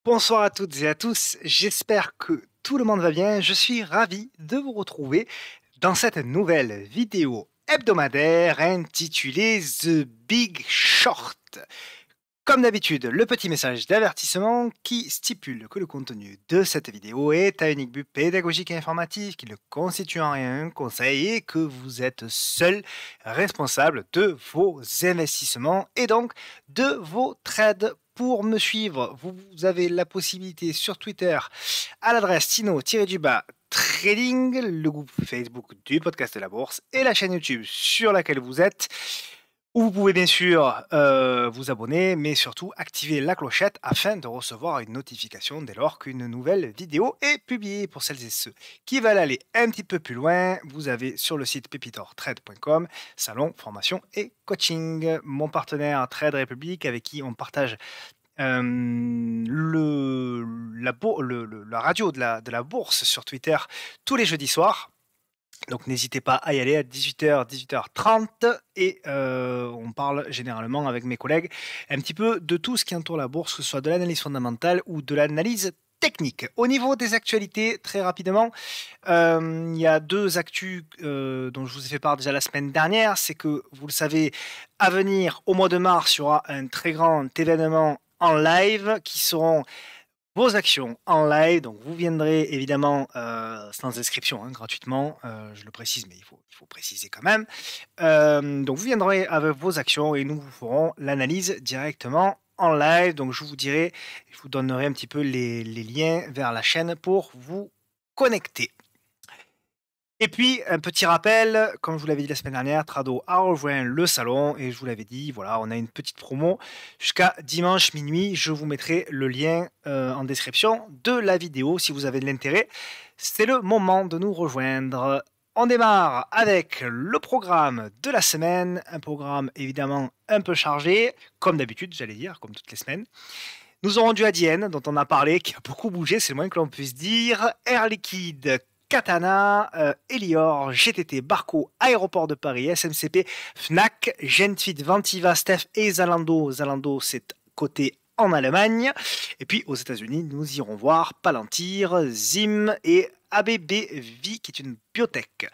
Bonsoir à toutes et à tous, j'espère que tout le monde va bien. Je suis ravi de vous retrouver dans cette nouvelle vidéo hebdomadaire intitulée The Big Short. Comme d'habitude, le petit message d'avertissement qui stipule que le contenu de cette vidéo est à unique but pédagogique et informatif, qu'il ne constitue en rien un conseil et que vous êtes seul responsable de vos investissements et donc de vos trades. Pour me suivre, vous avez la possibilité sur Twitter à l'adresse Tino-Trading, le groupe Facebook du podcast de la bourse et la chaîne YouTube sur laquelle vous êtes. Où vous pouvez bien sûr vous abonner, mais surtout activer la clochette afin de recevoir une notification dès lors qu'une nouvelle vidéo est publiée. Pour celles et ceux qui veulent aller un petit peu plus loin, vous avez sur le site pepitortrade.com, salon, formation et coaching. Mon partenaire Trade Republic avec qui on partage la radio de la bourse sur Twitter tous les jeudis soirs. Donc n'hésitez pas à y aller à 18h, 18h30 et on parle généralement avec mes collègues un petit peu de tout ce qui entoure la bourse, que ce soit de l'analyse fondamentale ou de l'analyse technique. Au niveau des actualités, très rapidement, il y a deux actus dont je vous ai fait part déjà la semaine dernière. C'est que, vous le savez, à venir au mois de mars, il y aura un très grand événement en live qui seront vos actions en live. Donc vous viendrez évidemment sans inscription, gratuitement, je le précise, mais il faut préciser quand même. Donc vous viendrez avec vos actions et nous vous ferons l'analyse directement en live. Donc je vous dirai, je vous donnerai un petit peu les liens vers la chaîne pour vous connecter. Et puis, un petit rappel, comme je vous l'avais dit la semaine dernière, Trado a rejoint le salon et je vous l'avais dit, voilà, on a une petite promo jusqu'à dimanche minuit. Je vous mettrai le lien en description de la vidéo si vous avez de l'intérêt. C'est le moment de nous rejoindre. On démarre avec le programme de la semaine, un programme évidemment un peu chargé, comme d'habitude, j'allais dire, comme toutes les semaines. Nous aurons du ADN, dont on a parlé, qui a beaucoup bougé, c'est le moins que l'on puisse dire. Air Liquide, Katana, Elior, GTT, Barco, Aéroport de Paris, SMCP, Fnac, Genfit, Ventiva, Steph et Zalando. Zalando, c'est côté en Allemagne. Et puis aux États-Unis, nous irons voir Palantir, Zim et ABBV, qui est une biotech.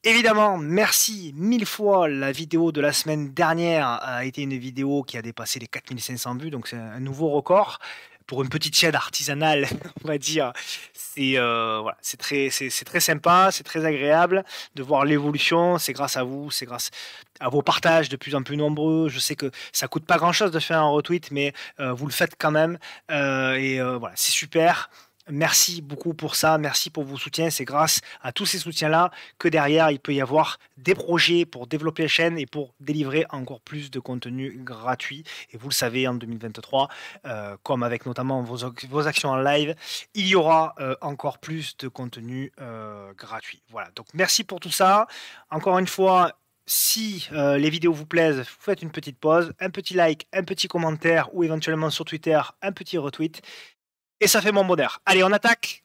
Évidemment, merci 1000 fois. La vidéo de la semaine dernière a été une vidéo qui a dépassé les 4500 vues, donc c'est un nouveau record. Pour une petite chaîne artisanale, on va dire, c'est voilà, c'est très sympa, c'est très agréable de voir l'évolution. C'est grâce à vous, c'est grâce à vos partages de plus en plus nombreux. Je sais que ça coûte pas grand-chose de faire un retweet, mais vous le faites quand même. Voilà, c'est super. Merci beaucoup pour ça, merci pour vos soutiens. C'est grâce à tous ces soutiens-là que derrière, il peut y avoir des projets pour développer la chaîne et pour délivrer encore plus de contenu gratuit. Et vous le savez, en 2023, comme avec notamment vos actions en live, il y aura encore plus de contenu gratuit. Voilà, donc merci pour tout ça. Encore une fois, si les vidéos vous plaisent, vous faites une petite pause, un petit like, un petit commentaire ou éventuellement sur Twitter, un petit retweet. Et ça fait mon bonheur. Allez, on attaque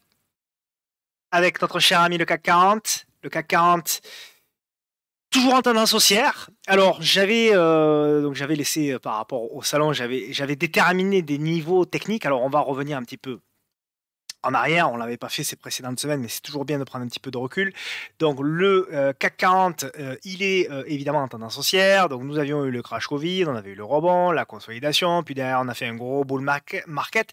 avec notre cher ami le CAC 40. Le CAC 40, toujours en tendance haussière. Alors, j'avais laissé par rapport au salon, j'avais déterminé des niveaux techniques. Alors, on va revenir un petit peu en arrière. On ne l'avait pas fait ces précédentes semaines, mais c'est toujours bien de prendre un petit peu de recul. Donc, le CAC 40, il est évidemment en tendance haussière. Donc, nous avions eu le crash Covid, on avait eu le rebond, la consolidation. Puis derrière, on a fait un gros bull market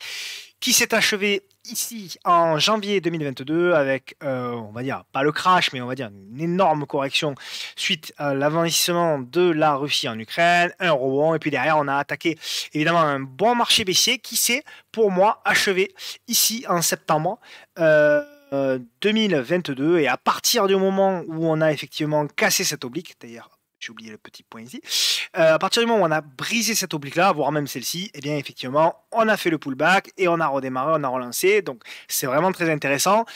qui s'est achevé ici en janvier 2022 avec, on va dire, pas le crash, mais on va dire une énorme correction suite à l'avancement de la Russie en Ukraine, un rebond, et puis derrière, on a attaqué évidemment un bon marché baissier qui s'est, pour moi, achevé ici en septembre 2022, et à partir du moment où on a effectivement cassé cette oblique, d'ailleurs, j'ai oublié le petit point ici. À partir du moment où on a brisé cette oblique-là, voire même celle-ci, eh bien effectivement, on a fait le pullback et on a redémarré, on a relancé. Donc c'est vraiment très intéressant.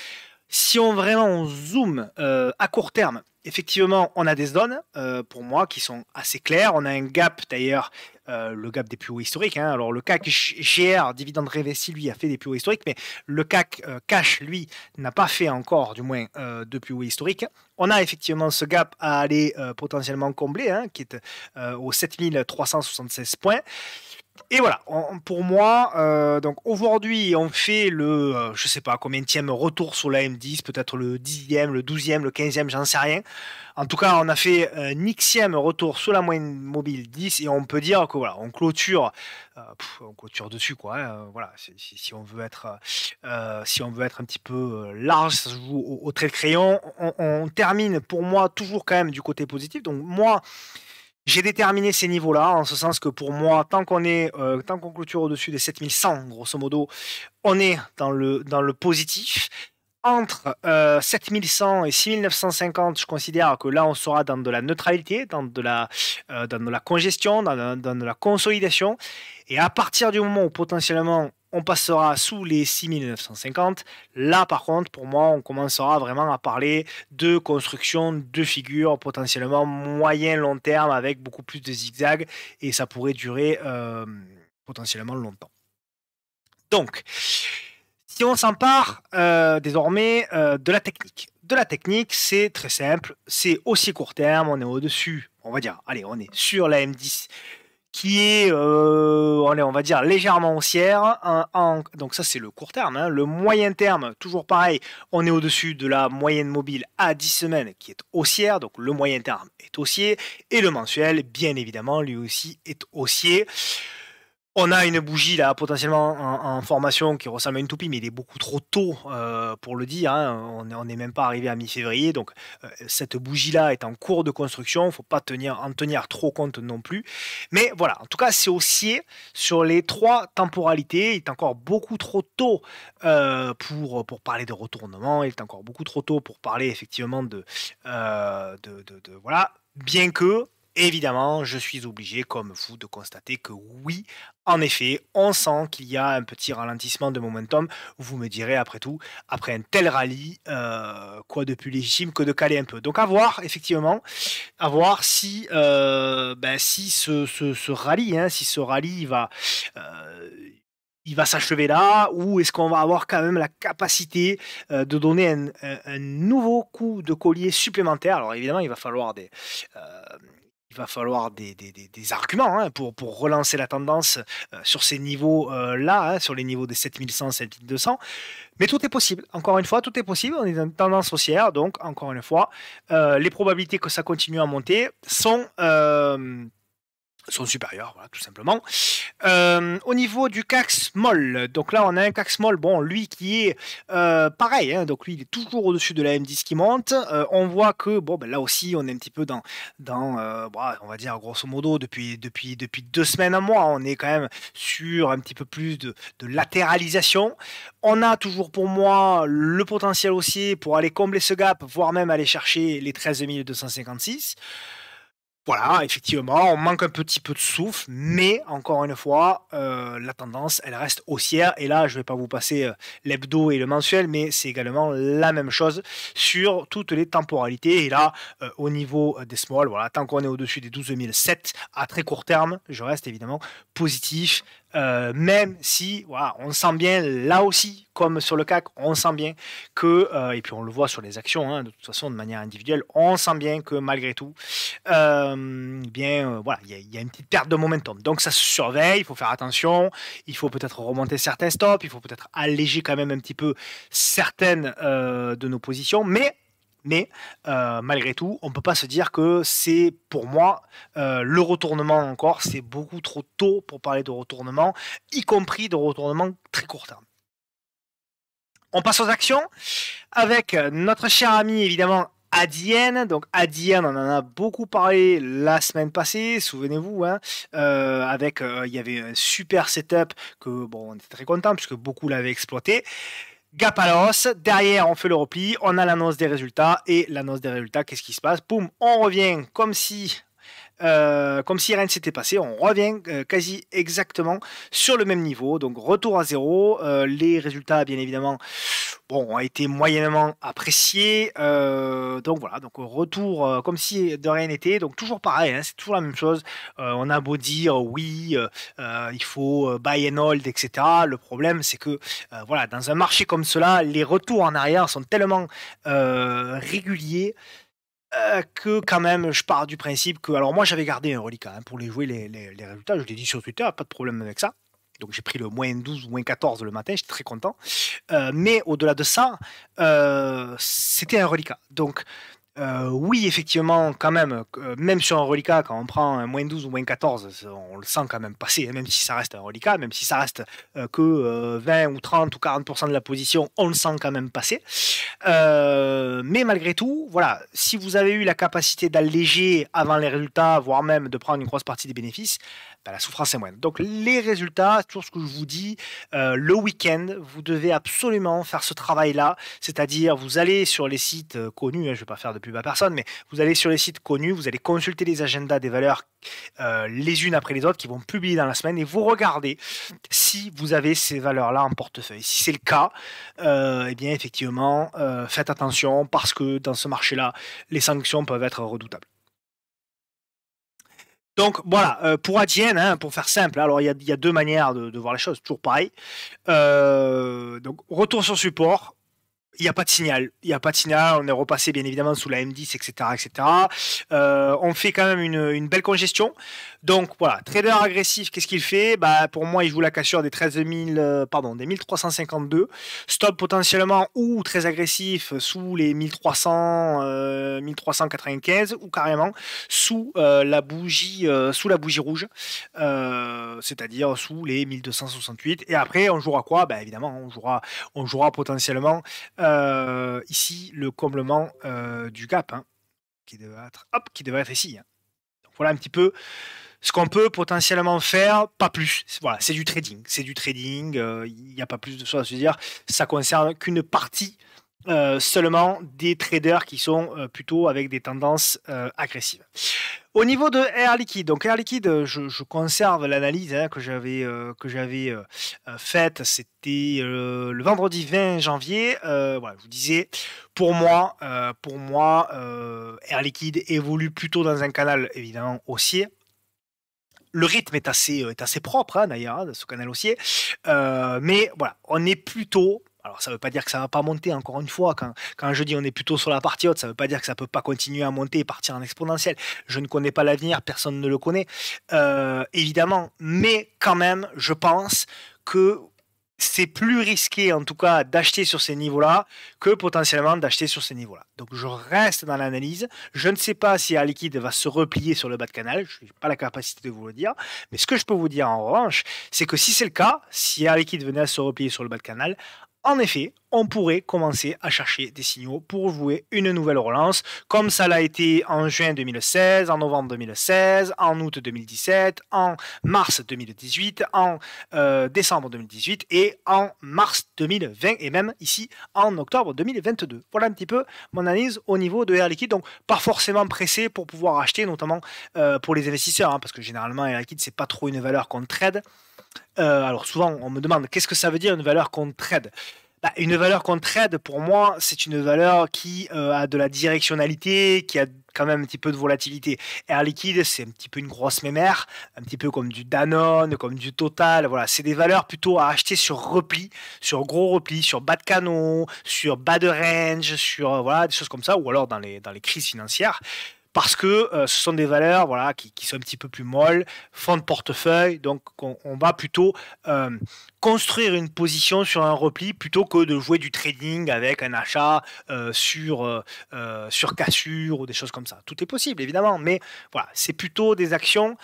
Si on zoome à court terme, effectivement, on a des zones, pour moi, qui sont assez claires. On a un gap, d'ailleurs, le gap des plus hauts historiques. Alors, le CAC GR, dividende réinvesti, lui, a fait des plus hauts historiques, mais le CAC Cash, lui, n'a pas fait encore, du moins, de plus hauts historiques. On a effectivement ce gap à aller potentiellement combler, qui est aux 7376 points. Et voilà, pour moi, donc aujourd'hui, on fait le, je sais pas combienième retour sur la M10, peut-être le 10e, le 12e, le 15e, j'en sais rien. En tout cas, on a fait un Xième retour sur la moyenne mobile 10 et on peut dire que voilà, on clôture dessus quoi, hein, voilà, si on veut être, si on veut être un petit peu large, ça se joue au trait de crayon. On termine pour moi toujours quand même du côté positif. Donc moi, j'ai déterminé ces niveaux-là, en ce sens que pour moi, tant qu'on clôture au-dessus des 7100, grosso modo, on est dans le positif. Entre 7100 et 6950, je considère que là, on sera dans de la neutralité, dans de la congestion, dans de la consolidation. Et à partir du moment où potentiellement on passera sous les 6950, là, par contre, pour moi, on commencera vraiment à parler de construction de figures potentiellement moyen-long terme avec beaucoup plus de zigzags et ça pourrait durer potentiellement longtemps. Donc, si on s'empare désormais de la technique. De la technique, c'est très simple, c'est aussi court terme, on est au-dessus, on va dire, allez, on est sur la M10 qui est, allez, on va dire, légèrement haussière. Donc ça, c'est le court terme, hein. Le moyen terme, toujours pareil, on est au-dessus de la moyenne mobile à 10 semaines qui est haussière, donc le moyen terme est haussier, et le mensuel, bien évidemment, lui aussi est haussier. On a une bougie là potentiellement en formation qui ressemble à une toupie, mais il est beaucoup trop tôt pour le dire, hein. On n'est même pas arrivé à mi-février, donc cette bougie-là est en cours de construction. Il ne faut pas en tenir trop compte non plus. Mais voilà, en tout cas, c'est haussier sur les trois temporalités. Il est encore beaucoup trop tôt pour parler de retournement. Il est encore beaucoup trop tôt pour parler effectivement voilà. Bien que évidemment, je suis obligé, comme vous, de constater que oui, en effet, on sent qu'il y a un petit ralentissement de momentum. Vous me direz, après tout, après un tel rallye, quoi de plus légitime que de caler un peu. Donc à voir, effectivement, à voir si, si ce rallye, hein, si ce rallye euh, il va s'achever là, ou est-ce qu'on va avoir quand même la capacité de donner un nouveau coup de collier supplémentaire. Alors évidemment, euh, il va falloir des arguments hein, pour relancer la tendance sur ces niveaux-là, hein, sur les niveaux des 7100, 7200. Mais tout est possible. Encore une fois, tout est possible. On est dans une tendance haussière. Donc, encore une fois, les probabilités que ça continue à monter sont supérieures, voilà, tout simplement. Au niveau du CAC Small, donc là on a un CAC Small, bon lui qui est pareil, hein, donc lui il est toujours au-dessus de la M10 qui monte. On voit que bon ben là aussi on est un petit peu on va dire grosso modo depuis 2 semaines, un mois, on est quand même sur un petit peu plus de latéralisation. On a toujours pour moi le potentiel haussier pour aller combler ce gap, voire même aller chercher les 13 256. Voilà, effectivement, on manque un petit peu de souffle, mais encore une fois, la tendance, elle reste haussière. Et là, je ne vais pas vous passer l'hebdo et le mensuel, mais c'est également la même chose sur toutes les temporalités. Et là, au niveau des small, voilà, tant qu'on est au-dessus des 12 007 à très court terme, je reste évidemment positif. Même si, voilà, on sent bien là aussi, comme sur le CAC, on sent bien que, et puis on le voit sur les actions, hein, de toute façon, de manière individuelle, on sent bien que malgré tout, voilà, il y a une petite perte de momentum. Donc ça se surveille, il faut faire attention, il faut peut-être remonter certains stops, il faut peut-être alléger quand même un petit peu certaines de nos positions, mais malgré tout, on ne peut pas se dire que c'est, pour moi, le retournement encore, c'est beaucoup trop tôt pour parler de retournement, y compris de retournement très court terme. On passe aux actions avec notre cher ami, évidemment, Adyen. Donc Adyen, on en a beaucoup parlé la semaine passée, souvenez-vous, hein, il y avait un super setup que, bon, on était très content puisque beaucoup l'avaient exploité. Gap à la hausse, derrière on fait le repli, on a l'annonce des résultats, et l'annonce des résultats, qu'est-ce qui se passe? Boum, on revient comme si rien ne s'était passé, on revient quasi exactement sur le même niveau, donc retour à zéro. Les résultats, bien évidemment, bon, ont été moyennement appréciés, donc voilà, donc retour comme si de rien n'était, donc toujours pareil, hein, c'est toujours la même chose. On a beau dire oui, il faut buy and hold, etc. Le problème, c'est que voilà, dans un marché comme cela, les retours en arrière sont tellement réguliers que quand même, je pars du principe que... Alors moi, j'avais gardé un reliquat hein, pour les jouer les résultats. Je l'ai dit sur Twitter, pas de problème avec ça. Donc j'ai pris le -12 ou -14 le matin, j'étais très content. Mais au-delà de ça, c'était un reliquat. Donc oui, effectivement, quand même, même sur un reliquat, quand on prend un -12 ou -14, on le sent quand même passer, hein, même si ça reste un reliquat, même si ça reste que 20 ou 30 ou 40% de la position, on le sent quand même passer. Mais malgré tout, voilà, si vous avez eu la capacité d'alléger avant les résultats, voire même de prendre une grosse partie des bénéfices, ben, la souffrance est moindre. Donc les résultats, tout ce que je vous dis, le week-end, vous devez absolument faire ce travail-là, c'est-à-dire vous allez sur les sites connus, hein, je ne vais pas faire de pub à personne, mais vous allez sur les sites connus, vous allez consulter les agendas des valeurs les unes après les autres qui vont publier dans la semaine et vous regardez si vous avez ces valeurs-là en portefeuille. Si c'est le cas, eh bien effectivement, faites attention parce que dans ce marché-là, les sanctions peuvent être redoutables. Donc voilà, pour Adyen, hein, pour faire simple, alors il y a deux manières de voir les choses, toujours pareil. Donc retour sur support, il n'y a pas de signal. Il n'y a pas de signal. On est repassé bien évidemment sous la M10, etc. etc. On fait quand même une belle congestion. Donc voilà, trader agressif, qu'est-ce qu'il fait? Bah, pour moi, il joue la cassure des 13 000, pardon, des 1352. Stop potentiellement ou très agressif sous les 1300, 1395 ou carrément sous la bougie rouge, c'est-à-dire sous les 1268. Et après, on jouera quoi? Bah, évidemment, on jouera potentiellement ici le comblement du gap hein, qui devrait être ici. Hein. Donc, voilà un petit peu ce qu'on peut potentiellement faire, pas plus. Voilà, c'est du trading. C'est du trading. Il n'y a pas plus de choses à se dire. Ça concerne qu'une partie seulement des traders qui sont plutôt avec des tendances agressives. Au niveau de Air Liquide, donc Air Liquide, je conserve l'analyse hein, que j'avais faite, c'était le vendredi 20 janvier. Voilà, je vous disais, pour moi, Air Liquide évolue plutôt dans un canal évidemment haussier. Le rythme est assez propre hein, d'ailleurs, hein, de ce canal haussier. Mais voilà, on est plutôt... Alors ça ne veut pas dire que ça ne va pas monter, encore une fois, quand je dis on est plutôt sur la partie haute, ça ne veut pas dire que ça ne peut pas continuer à monter et partir en exponentiel. Je ne connais pas l'avenir, personne ne le connaît, évidemment, mais quand même, je pense que c'est plus risqué en tout cas d'acheter sur ces niveaux-là que potentiellement d'acheter sur ces niveaux-là. Donc je reste dans l'analyse. Je ne sais pas si Air Liquide va se replier sur le bas de canal. Je n'ai pas la capacité de vous le dire. Mais ce que je peux vous dire en revanche, c'est que si c'est le cas, si Air Liquide venait à se replier sur le bas de canal, en effet, on pourrait commencer à chercher des signaux pour jouer une nouvelle relance, comme ça l'a été en juin 2016, en novembre 2016, en août 2017, en mars 2018, en décembre 2018 et en mars 2020 et même ici en octobre 2022. Voilà un petit peu mon analyse au niveau de Air Liquide. Donc pas forcément pressé pour pouvoir acheter, notamment pour les investisseurs, hein, parce que généralement Air Liquide c'est pas trop une valeur qu'on trade. Alors souvent, on me demande qu'est-ce que ça veut dire une valeur qu'on trade. Bah, une valeur qu'on trade, pour moi, c'est une valeur qui a de la directionnalité, qui a quand même un petit peu de volatilité. Air Liquide, c'est un petit peu une grosse mémère, un petit peu comme du Danone, comme du Total. Voilà, c'est des valeurs plutôt à acheter sur repli, sur gros repli, sur bas de canon, sur bas de range, sur voilà, des choses comme ça, ou alors dans les crises financières. Parce que ce sont des valeurs voilà, qui sont un petit peu plus molles, fonds de portefeuille, donc on va plutôt construire une position sur un repli plutôt que de jouer du trading avec un achat sur cassure ou des choses comme ça. Tout est possible évidemment, mais voilà, c'est plutôt des actions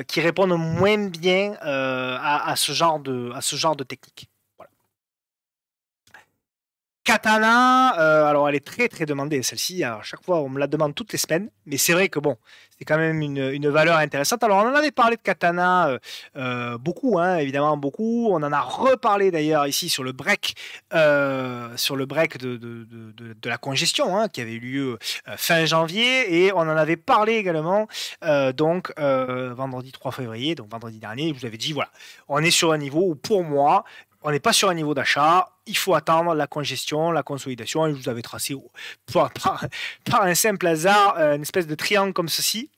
qui répondent moins bien à ce genre de technique. Katana, alors elle est très très demandée celle-ci. Alors, à chaque fois, on me la demande toutes les semaines, mais c'est vrai que bon, c'est quand même une valeur intéressante. Alors, on en avait parlé de Katana beaucoup, hein, évidemment beaucoup. On en a reparlé d'ailleurs ici sur le break de la congestion hein, qui avait eu lieu fin janvier, et on en avait parlé également vendredi 3 février, donc vendredi dernier. Je vous avais dit voilà, on est sur un niveau où pour moi on n'est pas sur un niveau d'achat, il faut attendre la congestion, la consolidation, et je vous avais tracé par un simple hasard une espèce de triangle comme ceci.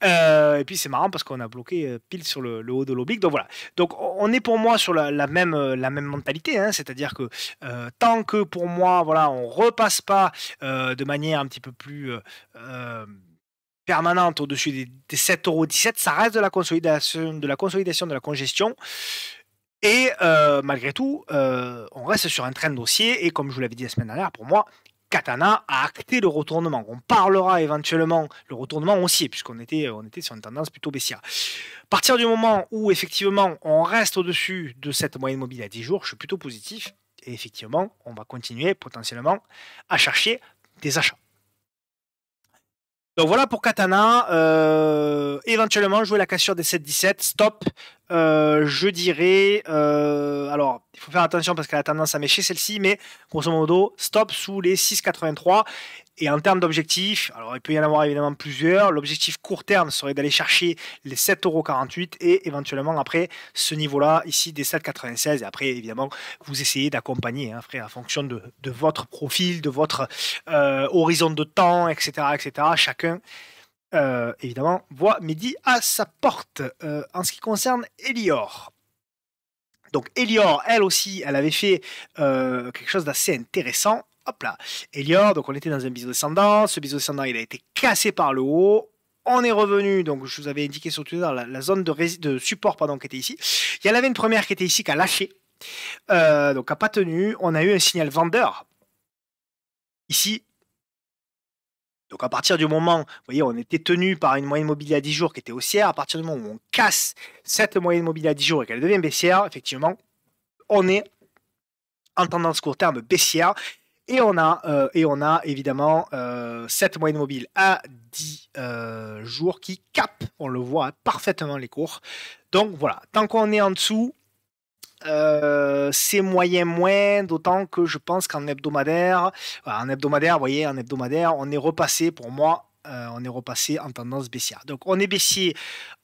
Et puis c'est marrant parce qu'on a bloqué pile sur le haut de l'oblique. Donc voilà. Donc on est pour moi sur la même mentalité, hein, c'est-à-dire que tant que pour moi, voilà, on repasse pas de manière un petit peu plus euh, permanente au-dessus des 7,17 €, ça reste de la congestion. Et malgré tout, on reste sur un train dossier. Et comme je vous l'avais dit la semaine dernière, pour moi, Katana a acté le retournement. On parlera éventuellement le retournement haussier, on était sur une tendance plutôt baissière. À partir du moment où effectivement on reste au-dessus de cette moyenne mobile à 10 jours, je suis plutôt positif. Et effectivement, on va continuer potentiellement à chercher des achats. Donc voilà pour Katana. Éventuellement, jouer la cassure des 7,17. Stop. Je dirais. Alors, il faut faire attention parce qu'elle a tendance à mécher celle-ci, mais grosso modo, stop sous les 6,83. Et en termes d'objectifs, alors il peut y en avoir évidemment plusieurs. L'objectif court terme serait d'aller chercher les 7,48 € et éventuellement après ce niveau-là, ici des 7,96. Et après, évidemment, vous essayez d'accompagner, hein, frère, en fonction de votre profil, de votre horizon de temps, etc. etc. Chacun, évidemment, voit midi à sa porte. En ce qui concerne Elior. Donc Elior, elle aussi, elle avait fait quelque chose d'assez intéressant. Hop là, Elior, donc on était dans un biseau descendant. Ce biseau descendant, il a été cassé par le haut. On est revenu, donc je vous avais indiqué sur Twitter la zone de support pardon, qui était ici. Il y en avait une première qui était ici, qui a lâché. Donc qui n'a pas tenu. On a eu un signal vendeur. Ici, donc à partir du moment, vous voyez, on était tenu par une moyenne mobile à 10 jours qui était haussière. À partir du moment où on casse cette moyenne mobile à 10 jours et qu'elle devient baissière, effectivement, on est en tendance court terme baissière. Et on a évidemment cette moyenne mobile à 10 jours qui capte, on le voit parfaitement les cours. Donc voilà, tant qu'on est en dessous, c'est moyen, d'autant que je pense qu'en hebdomadaire, vous voyez, en hebdomadaire, on est repassé pour moi. On est repassé en tendance baissière. Donc on est baissier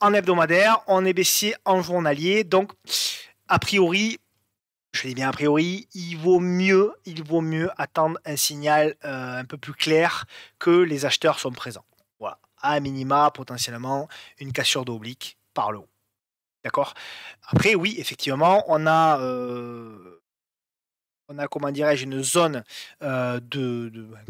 en hebdomadaire, on est baissier en journalier. Donc a priori, je dis bien a priori, il vaut mieux attendre un signal un peu plus clair que les acheteurs sont présents. Voilà, à minima potentiellement une cassure d'oblique par le haut. D'accord. Après, oui, effectivement, on a comment dirais-je, une zone un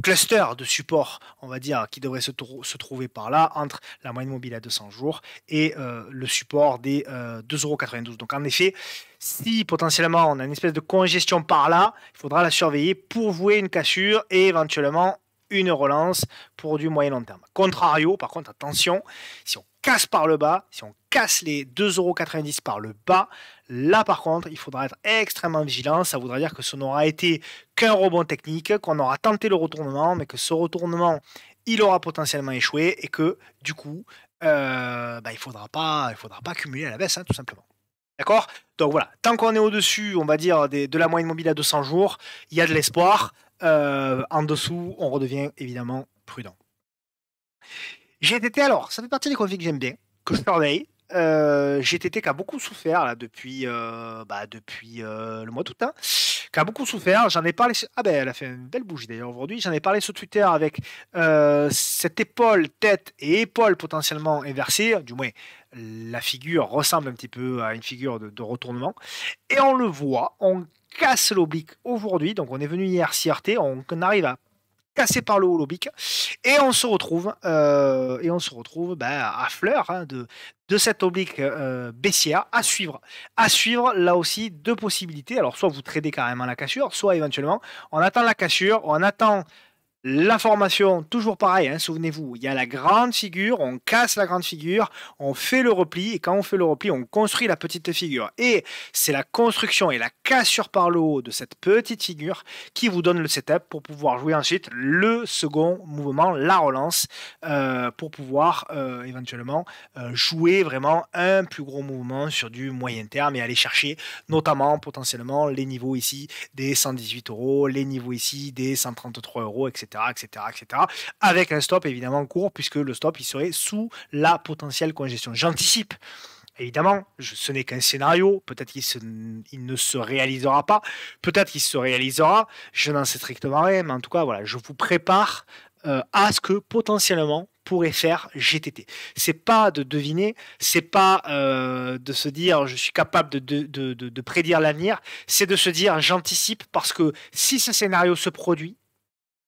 cluster de support, on va dire, qui devrait se trouver par là, entre la moyenne mobile à 200 jours et le support des 2,92 €. Donc en effet, si potentiellement on a une espèce de congestion par là, il faudra la surveiller pour jouer une cassure et éventuellement une relance pour du moyen long terme. Contrario, par contre, attention, si on casse par le bas, si on casse les 2,90 € par le bas, là par contre, il faudra être extrêmement vigilant. Ça voudra dire que ce n'aura été qu'un rebond technique, qu'on aura tenté le retournement, mais que ce retournement, il aura potentiellement échoué et que du coup, il ne faudra pas accumuler à la baisse, hein, tout simplement. D'accord. Donc voilà, tant qu'on est au-dessus, on va dire, de la moyenne mobile à 200 jours, il y a de l'espoir. En dessous, on redevient évidemment prudent. GTT, alors, ça fait partie des configs que j'aime bien, que je surveille. GTT qui a beaucoup souffert là, depuis le mois d'août, hein, qui a beaucoup souffert. J'en ai parlé. Ah ben, elle a fait une belle bougie d'ailleurs aujourd'hui. J'en ai parlé sur Twitter avec cette épaule, tête et épaule potentiellement inversée. Du moins, la figure ressemble un petit peu à une figure de retournement. Et on le voit, on casse l'oblique aujourd'hui. Donc on est venu hier CRT, on arrive à casser par le haut l'oblique et on se retrouve à fleur, hein, de cette oblique baissière à suivre là aussi deux possibilités. Alors soit vous tradez carrément la cassure, soit éventuellement on attend la cassure, on attend l'information, toujours pareil, hein, souvenez-vous, il y a la grande figure, on casse la grande figure, on fait le repli, et quand on fait le repli, on construit la petite figure. Et c'est la construction et la cassure par le haut de cette petite figure qui vous donne le setup pour pouvoir jouer ensuite le second mouvement, la relance, pour pouvoir éventuellement jouer vraiment un plus gros mouvement sur du moyen terme et aller chercher notamment potentiellement les niveaux ici des 118 €, les niveaux ici des 133 €, etc. etc., etc., avec un stop évidemment court, puisque le stop il serait sous la potentielle congestion. J'anticipe. Évidemment, ce n'est qu'un scénario, peut-être qu'il ne se réalisera pas, peut-être qu'il se réalisera, je n'en sais strictement rien, mais en tout cas, voilà, je vous prépare à ce que potentiellement, pourrait faire GTT. C'est pas de deviner, c'est pas de se dire je suis capable de prédire l'avenir, c'est de se dire j'anticipe parce que si ce scénario se produit,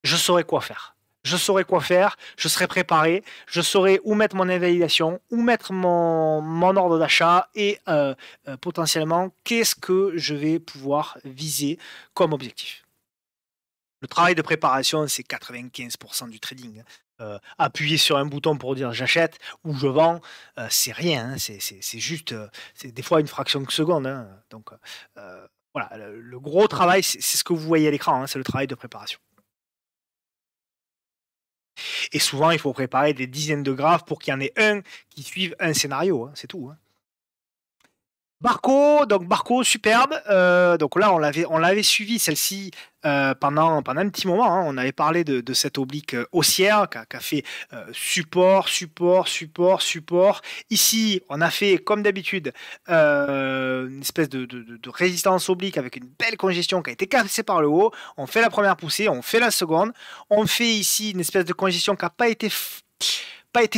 je saurai quoi faire. Je saurai quoi faire, je serai préparé, je saurai où mettre mon invalidation, où mettre mon ordre d'achat et potentiellement qu'est-ce que je vais pouvoir viser comme objectif. Le travail de préparation, c'est 95% du trading. Appuyer sur un bouton pour dire j'achète ou je vends, c'est rien, hein, c'est juste, c'est des fois une fraction de seconde, hein. Donc voilà, le gros travail, c'est ce que vous voyez à l'écran, hein, c'est le travail de préparation. Et souvent, il faut préparer des dizaines de graphes pour qu'il y en ait un qui suive un scénario, hein, c'est tout, hein. Barco, superbe. Donc là, on l'avait suivi celle-ci pendant un petit moment, hein. On avait parlé de cette oblique haussière qui a fait support, support, support, support. Ici, on a fait, comme d'habitude, une espèce de résistance oblique avec une belle congestion qui a été cassée par le haut. On fait la première poussée, on fait la seconde. On fait ici une espèce de congestion qui n'a pas été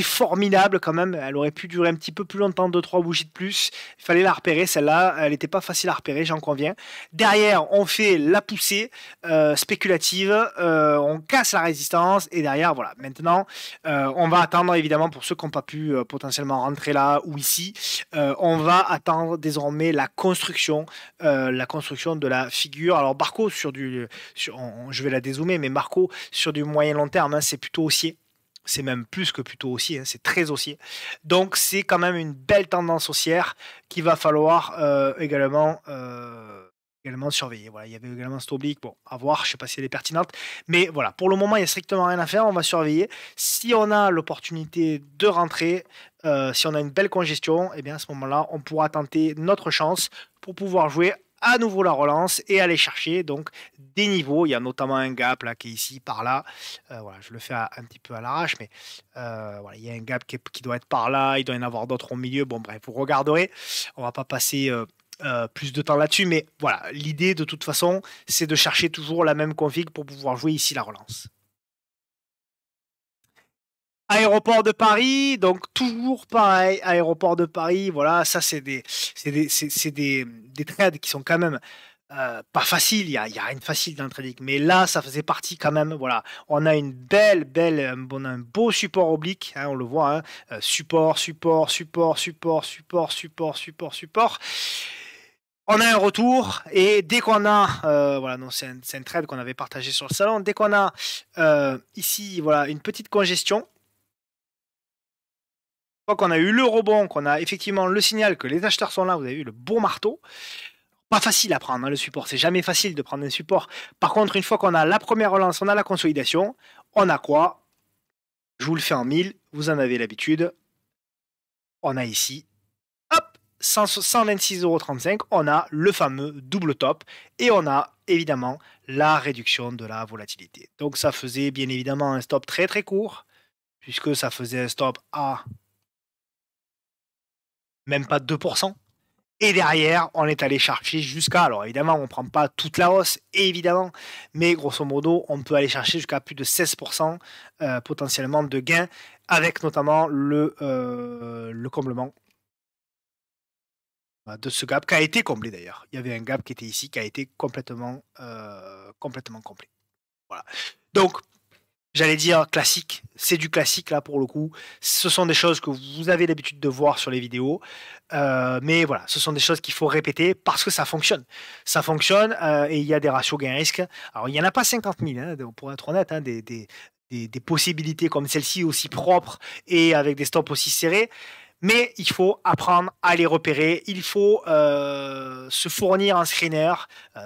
formidable quand même. Elle aurait pu durer un petit peu plus longtemps, 2-3 bougies de plus. Il fallait la repérer, celle-là. Elle n'était pas facile à repérer, j'en conviens. Derrière, on fait la poussée spéculative. On casse la résistance. Et derrière, voilà. Maintenant, on va attendre, évidemment, pour ceux qui n'ont pas pu potentiellement rentrer là ou ici, on va attendre désormais la construction de la figure. Alors, Barco, je vais la dézoomer, mais Marco, sur du moyen long terme, hein, c'est plutôt haussier. C'est même plus que plutôt haussier, hein, c'est très haussier. Donc c'est quand même une belle tendance haussière qu'il va falloir également surveiller. Voilà, il y avait également cette oblique, bon, à voir, je ne sais pas si elle est pertinente, mais voilà, pour le moment, il n'y a strictement rien à faire, on va surveiller. Si on a l'opportunité de rentrer, si on a une belle congestion, et bien à ce moment-là, on pourra tenter notre chance pour pouvoir jouer à nouveau la relance et aller chercher donc des niveaux. Il y a notamment un gap là qui est ici, par là. Voilà, je le fais un petit peu à l'arrache, mais voilà, il y a un gap qui doit être par là. Il doit y en avoir d'autres au milieu. Bon, bref, vous regarderez. On va pas passer plus de temps là-dessus, mais voilà, l'idée de toute façon, c'est de chercher toujours la même config pour pouvoir jouer ici la relance. Aéroport de Paris, donc toujours pareil, aéroport de Paris, voilà, ça c'est des trades qui sont quand même pas faciles, il y a rien de facile dans le trading, mais là ça faisait partie quand même, voilà, on a une on a un beau support oblique, hein, on le voit, hein, support, support, support, support, support, support, support, support. On a un retour et dès qu'on a, voilà, non, c'est un trade qu'on avait partagé sur le salon, dès qu'on a ici, voilà, une petite congestion, qu'on a eu le rebond, qu'on a effectivement le signal que les acheteurs sont là, vous avez eu le beau marteau. Pas facile à prendre, hein, le support, c'est jamais facile de prendre un support. Par contre, une fois qu'on a la première relance, on a la consolidation, on a quoi? Je vous le fais en 1000, vous en avez l'habitude. On a ici, hop, 126,35 €, on a le fameux double top et on a évidemment la réduction de la volatilité. Donc ça faisait bien évidemment un stop très très court, puisque ça faisait un stop à même pas 2%. Et derrière, on est allé chercher jusqu'à, alors évidemment, on ne prend pas toute la hausse, évidemment, mais grosso modo, on peut aller chercher jusqu'à plus de 16% potentiellement de gains, avec notamment le comblement de ce gap, qui a été comblé d'ailleurs. Il y avait un gap qui était ici, qui a été complètement complet. Voilà. Donc, j'allais dire classique, c'est du classique là pour le coup. Ce sont des choses que vous avez l'habitude de voir sur les vidéos, mais voilà, ce sont des choses qu'il faut répéter parce que ça fonctionne. Ça fonctionne et il y a des ratios gain-risque. Alors il n'y en a pas 50 000, hein, pour être honnête, hein, des possibilités comme celle-ci aussi propres et avec des stops aussi serrés. Mais il faut apprendre à les repérer, il faut se fournir un screener.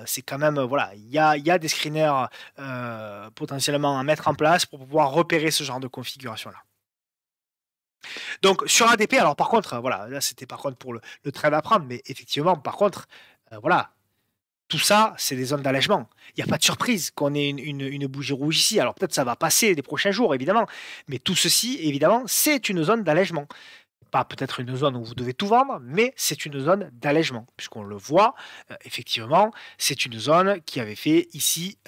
C'est quand même, voilà, il y a des screeners potentiellement à mettre en place pour pouvoir repérer ce genre de configuration-là. Donc sur ADP, alors par contre, voilà, là c'était par contre pour le trade à prendre, mais effectivement, par contre, voilà, tout ça, c'est des zones d'allègement. Il n'y a pas de surprise qu'on ait une bougie rouge ici. Alors peut-être ça va passer les prochains jours, évidemment, mais tout ceci, évidemment, c'est une zone d'allègement. Pas peut-être une zone où vous devez tout vendre, mais c'est une zone d'allègement, puisqu'on le voit, effectivement, c'est une zone qui avait fait ici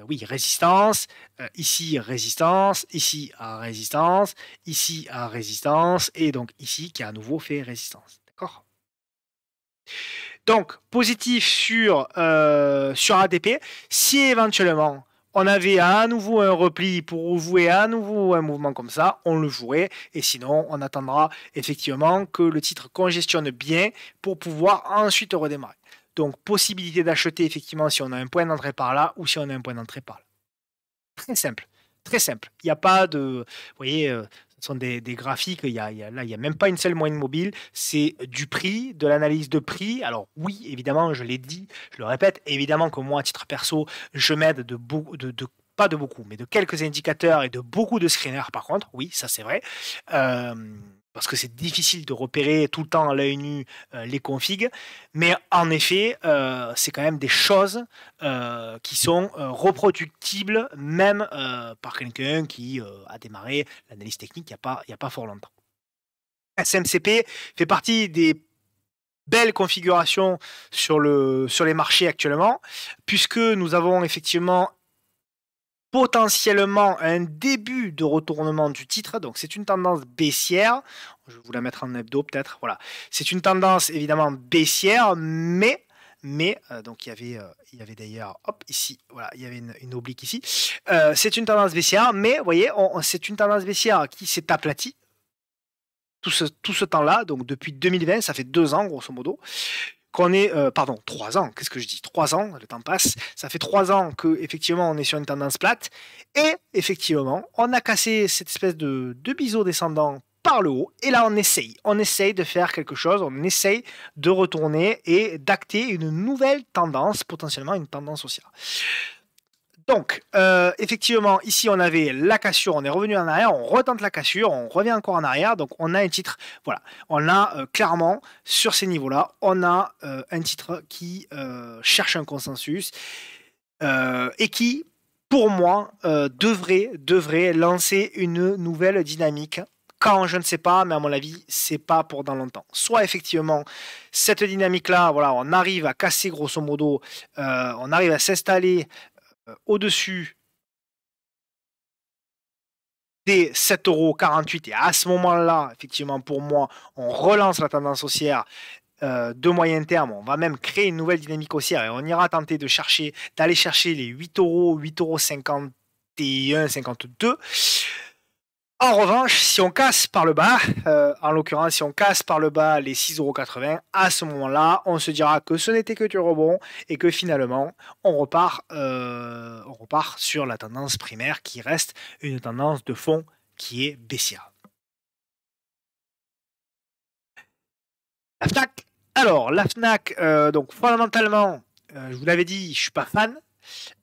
oui, résistance, ici résistance, ici à résistance, ici à résistance, et donc ici qui a à nouveau fait résistance. D'accord? Donc, positif sur ADP, si éventuellement on avait à nouveau un repli pour jouer à nouveau un mouvement comme ça, on le jouerait, et sinon on attendra effectivement que le titre congestionne bien pour pouvoir ensuite redémarrer. Donc, possibilité d'acheter effectivement si on a un point d'entrée par là ou si on a un point d'entrée par là. Très simple, très simple. Il n'y a pas de. Vous voyez, ce sont des graphiques, là, il n'y a même pas une seule moyenne mobile, c'est du prix, de l'analyse de prix. Alors, oui, évidemment, je l'ai dit, je le répète, évidemment que moi, à titre perso, je m'aide pas de beaucoup, mais de quelques indicateurs et de beaucoup de screeners, par contre, oui, ça c'est vrai. Euh, Parce que c'est difficile de repérer tout le temps à l'œil nu les configs. Mais en effet, c'est quand même des choses qui sont reproductibles même par quelqu'un qui a démarré l'analyse technique il y a pas fort longtemps. SMCP fait partie des belles configurations sur les marchés actuellement, puisque nous avons effectivement potentiellement un début de retournement du titre. Donc c'est une tendance baissière. Je vais vous la mettre en hebdo peut-être. Voilà. C'est une tendance évidemment baissière, mais donc il y avait d'ailleurs, hop, ici, voilà, il y avait une oblique ici. C'est une tendance baissière, mais vous voyez, c'est une tendance baissière qui s'est aplatie tout ce temps-là, donc depuis 2020, ça fait 2 ans grosso modo, qu'on est, pardon, 3 ans, qu'est-ce que je dis? 3 ans, le temps passe, ça fait 3 ans que effectivement on est sur une tendance plate, et effectivement, on a cassé cette espèce de biseau descendant par le haut, et là on essaye de faire quelque chose, on essaye de retourner et d'acter une nouvelle tendance, potentiellement une tendance haussière. Donc, effectivement, ici, on avait la cassure, on est revenu en arrière, on retente la cassure, on revient encore en arrière, donc on a un titre, voilà, on a clairement, sur ces niveaux-là, on a un titre qui cherche un consensus et qui, pour moi, devrait lancer une nouvelle dynamique. Quand, je ne sais pas, mais à mon avis, c'est pas pour dans longtemps. Soit effectivement, cette dynamique-là, voilà, on arrive à casser grosso modo, on arrive à s'installer au-dessus des 7,48 € et à ce moment-là, effectivement, pour moi, on relance la tendance haussière de moyen terme. On va même créer une nouvelle dynamique haussière et on ira tenter d'aller chercher les 8 €, 8,51 €, 52 €. En revanche, si on casse par le bas, en l'occurrence, si on casse par le bas les 6,80 €, à ce moment-là, on se dira que ce n'était que du rebond et que finalement, on repart sur la tendance primaire qui reste une tendance de fond qui est baissière. La FNAC. Alors, la FNAC, donc fondamentalement, je vous l'avais dit, je suis pas fan.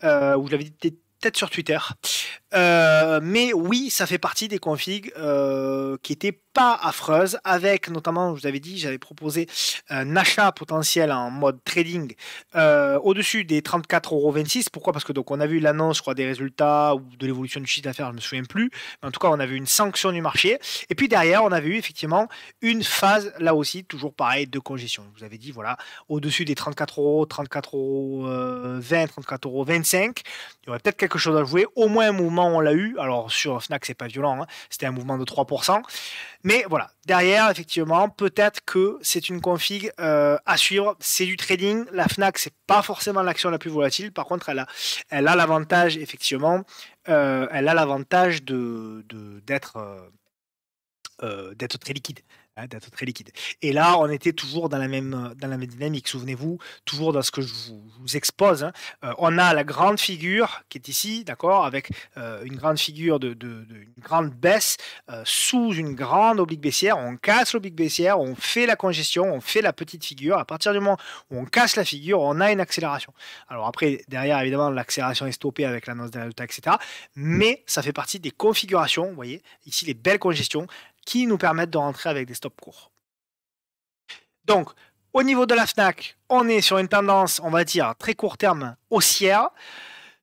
Vous l'avez dit peut-être sur Twitter. Mais oui, ça fait partie des configs qui n'étaient pas affreuses, avec notamment, je vous avais dit, j'avais proposé un achat potentiel en mode trading au-dessus des 34,26 €. Pourquoi? Parce que donc on a vu l'annonce, je crois, des résultats ou de l'évolution du chiffre d'affaires, je ne me souviens plus. Mais en tout cas, on a vu une sanction du marché. Et puis derrière, on avait eu effectivement une phase, là aussi, toujours pareil, de congestion. Je vous avais dit, voilà, au-dessus des 34 €, 34,20 €, 34,25 €, il y aurait peut-être quelque chose à jouer. Au moins un mouvement, on l'a eu. Alors sur Fnac, c'est pas violent, hein. C'était un mouvement de 3%. Mais voilà, derrière, effectivement, peut-être que c'est une config à suivre. C'est du trading. La Fnac, c'est pas forcément l'action la plus volatile. Par contre, elle a l'avantage, effectivement, elle a l'avantage d'être très liquide. Hein, d'être très liquide. Et là, on était toujours dans la même dynamique. Souvenez-vous, toujours dans ce que je vous expose. Hein. On a la grande figure qui est ici, d'accord, avec une grande figure une grande baisse sous une grande oblique baissière. On casse l'oblique baissière, on fait la congestion, on fait la petite figure. À partir du moment où on casse la figure, on a une accélération. Alors après, derrière, évidemment, l'accélération est stoppée avec l'annonce des résultats, etc. Mais ça fait partie des configurations, vous voyez, ici les belles congestions, qui nous permettent de rentrer avec des stops courts. Donc, au niveau de la Fnac, on est sur une tendance, on va dire, très court terme haussière.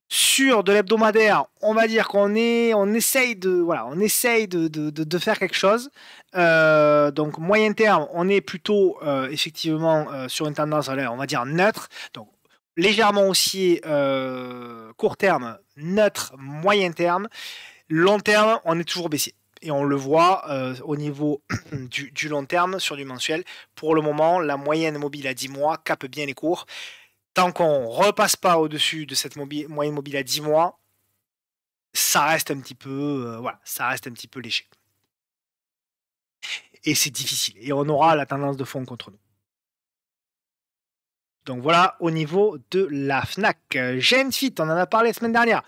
Sur de l'hebdomadaire, on va dire on essaye de faire quelque chose. Donc moyen terme, on est plutôt effectivement sur une tendance, on va dire neutre. Donc légèrement haussier court terme, neutre, moyen terme. Long terme, on est toujours baissier. Et on le voit au niveau du long terme sur du mensuel. Pour le moment, la moyenne mobile à 10 mois capte bien les cours. Tant qu'on ne repasse pas au-dessus de cette moyenne mobile à 10 mois, ça reste un petit peu, voilà, ça reste un petit peu léger. Et c'est difficile. Et on aura la tendance de fond contre nous. Donc voilà au niveau de la Fnac. Genfit, on en a parlé la semaine dernière.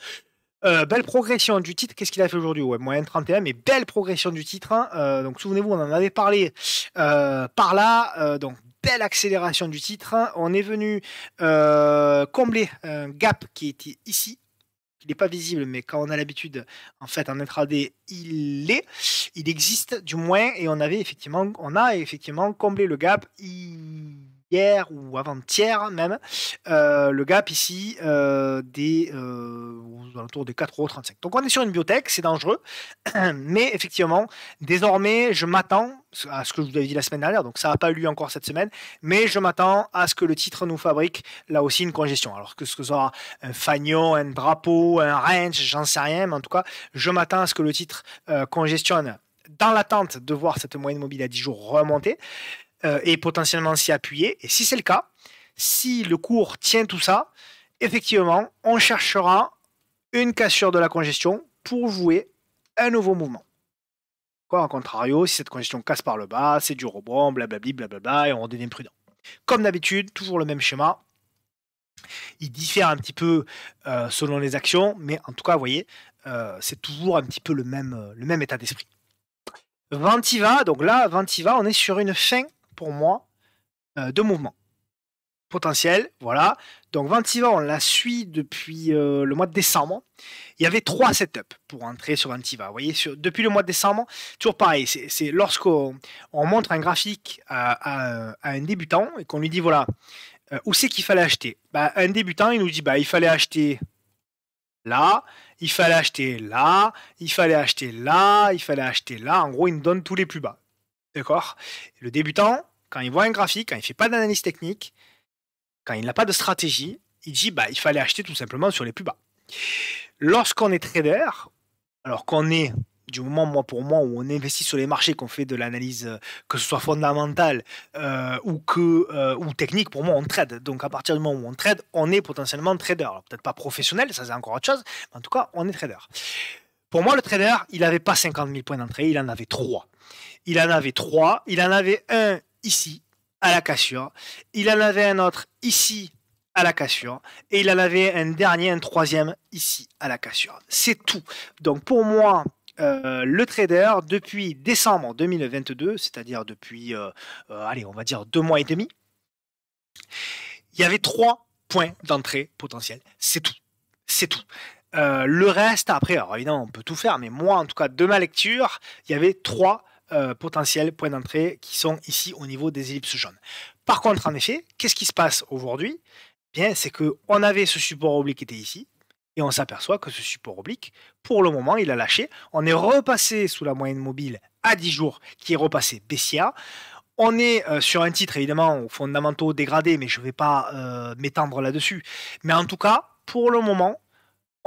Belle progression du titre. Qu'est-ce qu'il a fait aujourd'hui? Ouais, moyenne 31, mais belle progression du titre. Hein. Donc souvenez-vous, on en avait parlé par là. Donc belle accélération du titre. Hein. On est venu combler un gap qui était ici. Il n'est pas visible, mais quand on a l'habitude, en fait, en intraday, il existe du moins, et on a effectivement comblé le gap hier ou avant-hier même, le gap ici aux alentours des 4,35 €. Donc on est sur une biotech, c'est dangereux, mais effectivement, désormais, je m'attends à ce que je vous avais dit la semaine dernière, donc ça n'a pas eu lieu encore cette semaine, mais je m'attends à ce que le titre nous fabrique là aussi une congestion. Alors que ce sera un fanion, un drapeau, un range, j'en sais rien, mais en tout cas, je m'attends à ce que le titre congestionne dans l'attente de voir cette moyenne mobile à 10 jours remonter et potentiellement s'y appuyer. Et si c'est le cas, si le cours tient tout ça, effectivement, on cherchera une cassure de la congestion pour jouer un nouveau mouvement. A contrario, si cette congestion casse par le bas, c'est du rebond, blablabli, blablabla, et on redevient prudent. Comme d'habitude, toujours le même schéma. Il diffère un petit peu selon les actions, mais en tout cas, vous voyez, c'est toujours un petit peu le même état d'esprit. Ventiva, donc là, Ventiva, on est sur une fin, pour moi, de mouvement potentiel, voilà. Donc Ventiva, on la suit depuis le mois de décembre. Il y avait 3 setups pour entrer sur Ventiva. Vous voyez, depuis le mois de décembre, toujours pareil, c'est lorsqu'on montre un graphique à un débutant et qu'on lui dit, voilà, où c'est qu'il fallait acheter? Un débutant, il nous dit, il fallait acheter là, il fallait acheter là, il fallait acheter là, il fallait acheter là. En gros, il nous donne tous les plus bas. D'accord? Le débutant, quand il voit un graphique, quand il ne fait pas d'analyse technique, quand il n'a pas de stratégie, il dit il fallait acheter tout simplement sur les plus bas. Lorsqu'on est trader, alors qu'on est du moment mois pour mois où on investit sur les marchés, qu'on fait de l'analyse, que ce soit fondamentale ou technique, pour moi on trade. Donc à partir du moment où on trade, on est potentiellement trader. Alors peut-être pas professionnel, ça c'est encore autre chose, mais en tout cas on est trader. Pour moi le trader, il n'avait pas 50 000 points d'entrée, il en avait 3. Il en avait un ici, à la cassure. Il en avait un autre ici à la cassure. Et il en avait un dernier, un troisième ici à la cassure. C'est tout. Donc pour moi, le trader, depuis décembre 2022, c'est-à-dire depuis, on va dire 2 mois et demi, il y avait 3 points d'entrée potentiels. C'est tout. C'est tout. Le reste, après, alors évidemment, on peut tout faire, mais moi, en tout cas, de ma lecture, il y avait 3 potentiels points d'entrée qui sont ici au niveau des ellipses jaunes. Par contre, en effet, qu'est-ce qui se passe aujourd'hui? Bien, c'est qu'on avait ce support oblique qui était ici, et on s'aperçoit que ce support oblique, pour le moment, il a lâché. On est repassé sous la moyenne mobile à 10 jours, qui est repassé baissière. On est sur un titre, évidemment, aux fondamentaux dégradés, mais je ne vais pas m'étendre là-dessus. Mais en tout cas, pour le moment,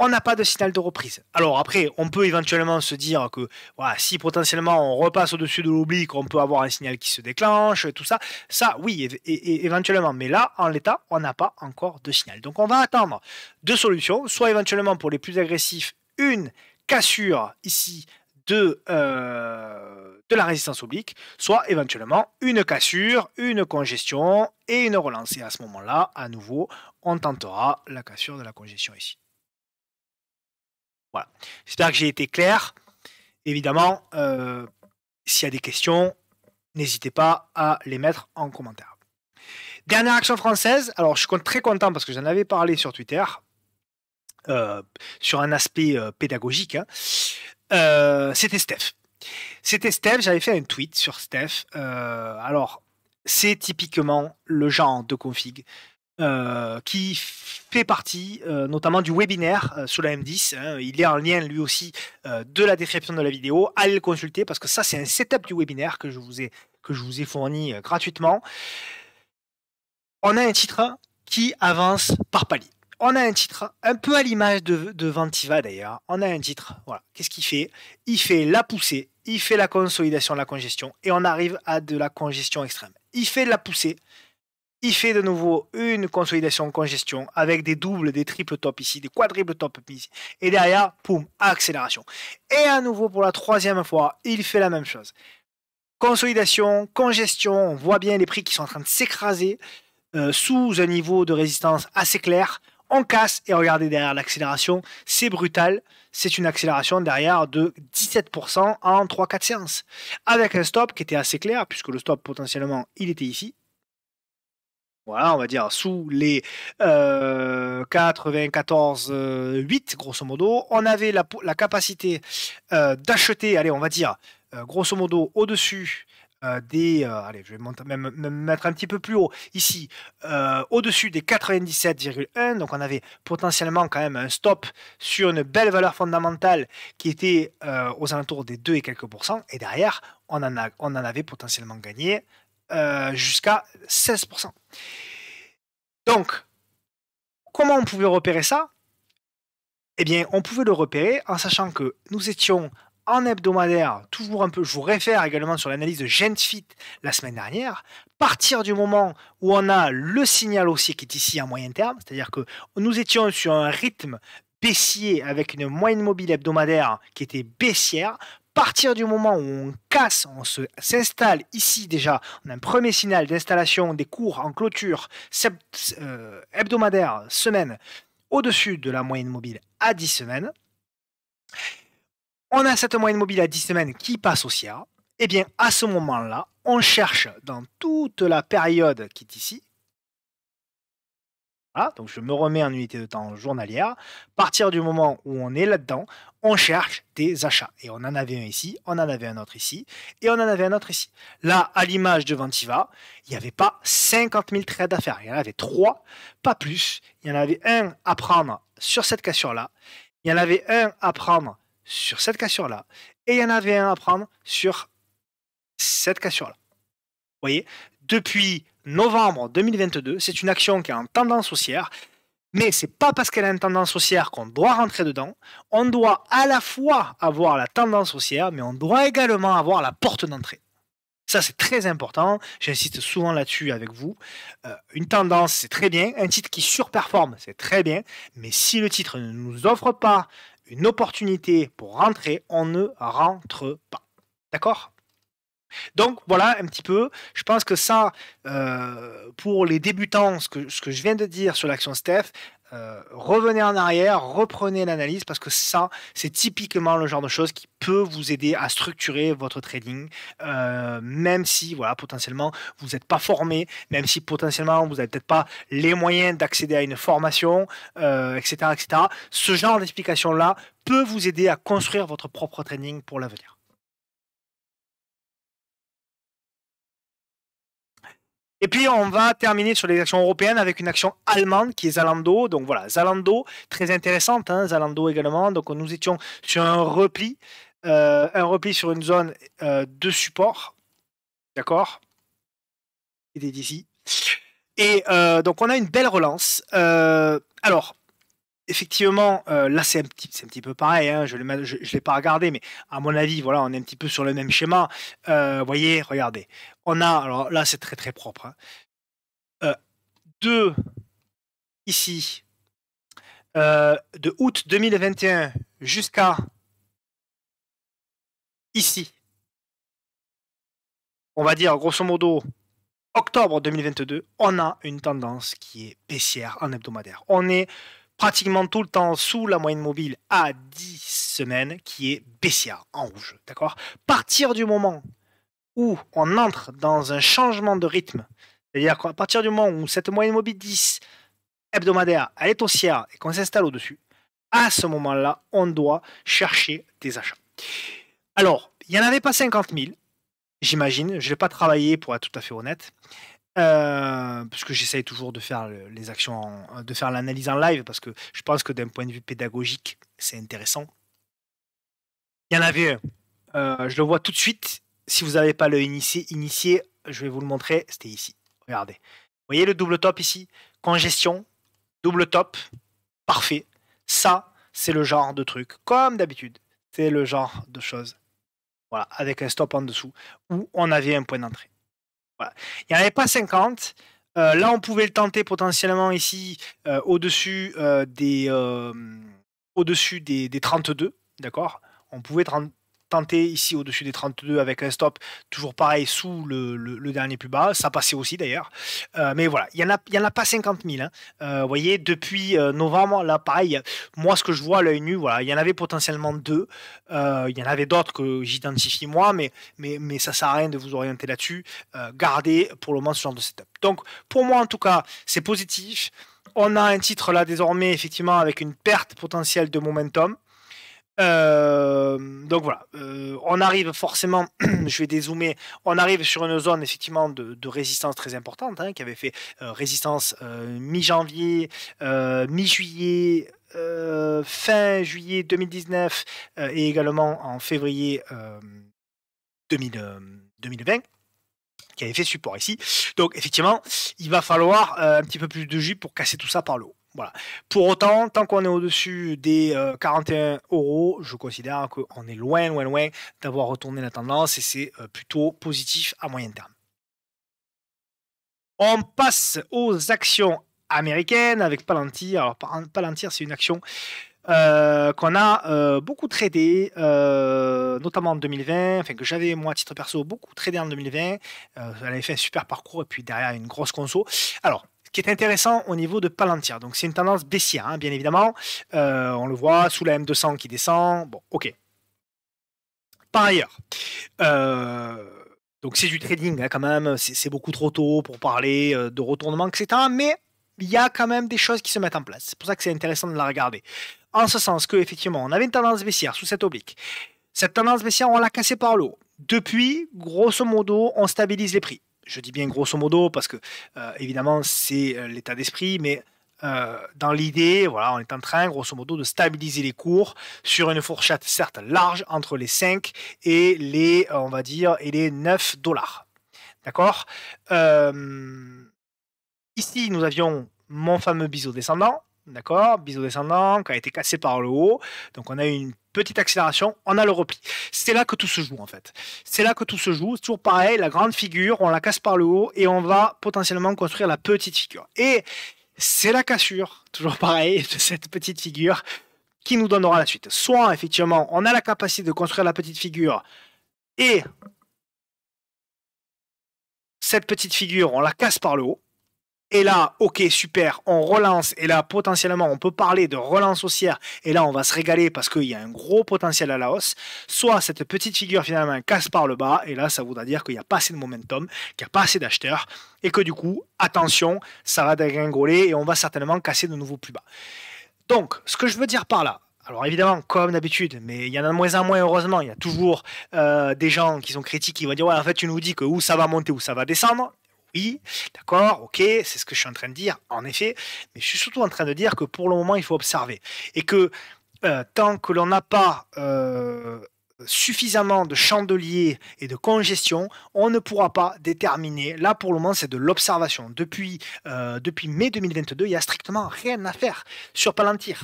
on n'a pas de signal de reprise. Alors après, on peut éventuellement se dire que voilà, si potentiellement on repasse au-dessus de l'oblique, on peut avoir un signal qui se déclenche, tout ça. Ça, oui, éventuellement. Mais là, en l'état, on n'a pas encore de signal. Donc on va attendre 2 solutions. Soit éventuellement pour les plus agressifs, une cassure ici de la résistance oblique, soit éventuellement une cassure, une congestion et une relance. Et à ce moment-là, à nouveau, on tentera la cassure de la congestion ici. Voilà. J'espère que j'ai été clair. Évidemment, s'il y a des questions, n'hésitez pas à les mettre en commentaire. Dernière action française. Alors, je suis très content parce que j'en avais parlé sur Twitter, sur un aspect pédagogique. C'était Steph. J'avais fait un tweet sur Steph. Alors, c'est typiquement le genre de config qui fait partie notamment du webinaire sous la M10. Il est en lien lui aussi de la description de la vidéo. Allez le consulter parce que ça c'est un setup du webinaire que je vous ai fourni gratuitement. On a un titre qui avance par palier. On a un titre, un peu à l'image de Ventiva d'ailleurs, on a un titre, voilà, qu'est-ce qu'il fait? Il fait la poussée, il fait la consolidation de la congestion, et on arrive à de la congestion extrême. Il fait de la poussée, il fait de nouveau une consolidation congestion avec des doubles, des triples tops ici, des quadruples tops ici. Et derrière, poum, accélération. Et à nouveau pour la troisième fois, il fait la même chose. Consolidation, congestion, on voit bien les prix qui sont en train de s'écraser sous un niveau de résistance assez clair. On casse et regardez derrière l'accélération, c'est brutal. C'est une accélération derrière de 17% en 3-4 séances. Avec un stop qui était assez clair, puisque le stop potentiellement il était ici. Voilà, on va dire sous les 94,8 grosso modo. On avait la capacité d'acheter, allez, on va dire grosso modo au-dessus allez, je vais même me mettre un petit peu plus haut ici, au-dessus des 97,1. Donc on avait potentiellement quand même un stop sur une belle valeur fondamentale qui était aux alentours des 2 et quelques pourcents. Et derrière, on en avait potentiellement gagné jusqu'à 16%. Donc, comment on pouvait repérer ça? Eh bien, on pouvait le repérer en sachant que nous étions en hebdomadaire, toujours un peu, je vous réfère également sur l'analyse de Genfit la semaine dernière, partir du moment où on a le signal haussier qui est ici à moyen terme, c'est-à-dire que nous étions sur un rythme baissier avec une moyenne mobile hebdomadaire qui était baissière. Partir du moment où on casse, on s'installe ici déjà, on a un premier signal d'installation des cours en clôture hebdomadaire, semaine, au-dessus de la moyenne mobile à 10 semaines. On a cette moyenne mobile à 10 semaines qui passe haussière. Et bien à ce moment-là, on cherche dans toute la période qui est ici. Voilà, donc je me remets en unité de temps journalière. À partir du moment où on est là-dedans, on cherche des achats. Et on en avait un ici, on en avait un autre ici, et on en avait un autre ici. Là, à l'image de Ventiva, il n'y avait pas 50 000 trades à faire. Il y en avait 3, pas plus. Il y en avait un à prendre sur cette cassure-là. Il y en avait un à prendre sur cette cassure-là. Et il y en avait un à prendre sur cette cassure-là. Vous voyez, depuis novembre 2022, c'est une action qui est en tendance haussière, mais c'est pas parce qu'elle a une tendance haussière qu'on doit rentrer dedans. On doit à la fois avoir la tendance haussière, mais on doit également avoir la porte d'entrée. Ça, c'est très important. J'insiste souvent là-dessus avec vous. Une tendance, c'est très bien. Un titre qui surperforme, c'est très bien. Mais si le titre ne nous offre pas une opportunité pour rentrer, on ne rentre pas. D'accord ? Donc voilà un petit peu, je pense que ça, pour les débutants, ce que je viens de dire sur l'action Steph, revenez en arrière, reprenez l'analyse parce que ça, c'est typiquement le genre de choses qui peut vous aider à structurer votre trading, même si voilà, potentiellement vous n'êtes pas formé, même si potentiellement vous n'avez peut-être pas les moyens d'accéder à une formation, etc., etc. Ce genre d'explication-là peut vous aider à construire votre propre trading pour l'avenir. Et puis, on va terminer sur les actions européennes avec une action allemande qui est Zalando. Donc voilà, Zalando, très intéressante, hein, Zalando également. Donc nous étions sur un repli sur une zone de support. D'accord? Qui était ici. Et donc on a une belle relance. Alors, effectivement, là c'est un petit peu pareil, hein, je ne l'ai pas regardé, mais à mon avis, voilà, on est un petit peu sur le même schéma. Vous voyez, regardez. On a, alors là c'est très très propre, hein. De ici, de août 2021 jusqu'à ici, on va dire grosso modo octobre 2022, on a une tendance qui est baissière en hebdomadaire. On est pratiquement tout le temps sous la moyenne mobile à 10 semaines qui est baissière en rouge. D'accord ? Partir du moment où on entre dans un changement de rythme, c'est-à-dire qu'à partir du moment où cette moyenne mobile 10 hebdomadaire elle est haussière et qu'on s'installe au-dessus, à ce moment-là, on doit chercher des achats. Alors, il n'y en avait pas 50 000, j'imagine. Je ne vais pas travailler pour être tout à fait honnête. Parce que j'essaye toujours de faire les actions, de faire l'analyse en live, parce que je pense que d'un point de vue pédagogique, c'est intéressant. Il y en avait un. Je le vois tout de suite. Si vous n'avez pas le initié, je vais vous le montrer. C'était ici. Regardez. Vous voyez le double top ici? congestion, double top, parfait. Ça, c'est le genre de truc, comme d'habitude, c'est le genre de choses, voilà, avec un stop en dessous, où on avait un point d'entrée. Voilà. Il n'y en avait pas 50. Là, on pouvait le tenter potentiellement ici au-dessus des 32, d'accord. On pouvait tenter ici au-dessus des 32 avec un stop, toujours pareil, sous le dernier plus bas. Ça passait aussi d'ailleurs. Mais voilà, il y en a pas 50 000. Hein. Vous voyez, depuis novembre, là, pareil, moi, ce que je vois à l'œil nu, voilà, il y en avait potentiellement deux. Il y en avait d'autres que j'identifie moi, mais ça sert à rien de vous orienter là-dessus. Gardez pour le moment ce genre de setup. Donc, pour moi, en tout cas, c'est positif. On a un titre là désormais, effectivement, avec une perte potentielle de momentum. Donc voilà, on arrive forcément, je vais dézoomer, on arrive sur une zone effectivement de résistance très importante, hein, qui avait fait résistance mi-janvier, mi-juillet, fin juillet 2019 et également en février 2020 qui avait fait support ici. Donc effectivement, il va falloir un petit peu plus de jus pour casser tout ça par le haut. Voilà. Pour autant, tant qu'on est au-dessus des 41 euros, je considère qu'on est loin, loin, loin d'avoir retourné la tendance et c'est plutôt positif à moyen terme. On passe aux actions américaines avec Palantir. Alors Palantir, c'est une action qu'on a beaucoup tradé, notamment en 2020, enfin que j'avais moi à titre perso beaucoup tradé en 2020. Elle avait fait un super parcours et puis derrière une grosse conso. Alors, ce qui est intéressant au niveau de Palantir, donc c'est une tendance baissière, hein, bien évidemment. On le voit sous la M200 qui descend. Bon, ok. Par ailleurs, donc c'est du trading hein, quand même, c'est beaucoup trop tôt pour parler de retournement, etc. Mais il y a quand même des choses qui se mettent en place. C'est pour ça que c'est intéressant de la regarder. En ce sens que effectivement, on avait une tendance baissière sous cette oblique. Cette tendance baissière, on l'a cassée par le haut. Depuis, grosso modo, on stabilise les prix. Je dis bien grosso modo parce que évidemment c'est l'état d'esprit, mais dans l'idée, voilà, on est en train, grosso modo, de stabiliser les cours sur une fourchette certes large entre les 5 et les, on va dire, et les 9 dollars. D'accord. Ici, nous avions mon fameux biseau descendant. D'accord, biseau descendant qui a été cassé par le haut. Donc on a eu une petite accélération, on a le repli. C'est là que tout se joue en fait. C'est là que tout se joue. C'est toujours pareil, la grande figure, on la casse par le haut et on va potentiellement construire la petite figure. Et c'est la cassure, toujours pareil, de cette petite figure qui nous donnera la suite. Soit effectivement, on a la capacité de construire la petite figure et cette petite figure, on la casse par le haut. Et là, ok, super, on relance. Et là, potentiellement, on peut parler de relance haussière. Et là, on va se régaler parce qu'il y a un gros potentiel à la hausse. Soit cette petite figure, finalement, casse par le bas. Et là, ça voudra dire qu'il n'y a pas assez de momentum, qu'il n'y a pas assez d'acheteurs. Et que du coup, attention, ça va dégringoler et on va certainement casser de nouveau plus bas. Donc, ce que je veux dire par là, alors évidemment, comme d'habitude, mais il y en a de moins en moins, heureusement, il y a toujours des gens qui sont critiques, qui vont dire, ouais, en fait, tu nous dis que où ça va monter, où ça va descendre. Oui, d'accord, ok, c'est ce que je suis en train de dire, en effet, mais je suis surtout en train de dire que pour le moment, il faut observer. Et que tant que l'on n'a pas suffisamment de chandeliers et de congestion, on ne pourra pas déterminer. Là, pour le moment, c'est de l'observation. Depuis mai 2022, il n'y a strictement rien à faire sur Palantir.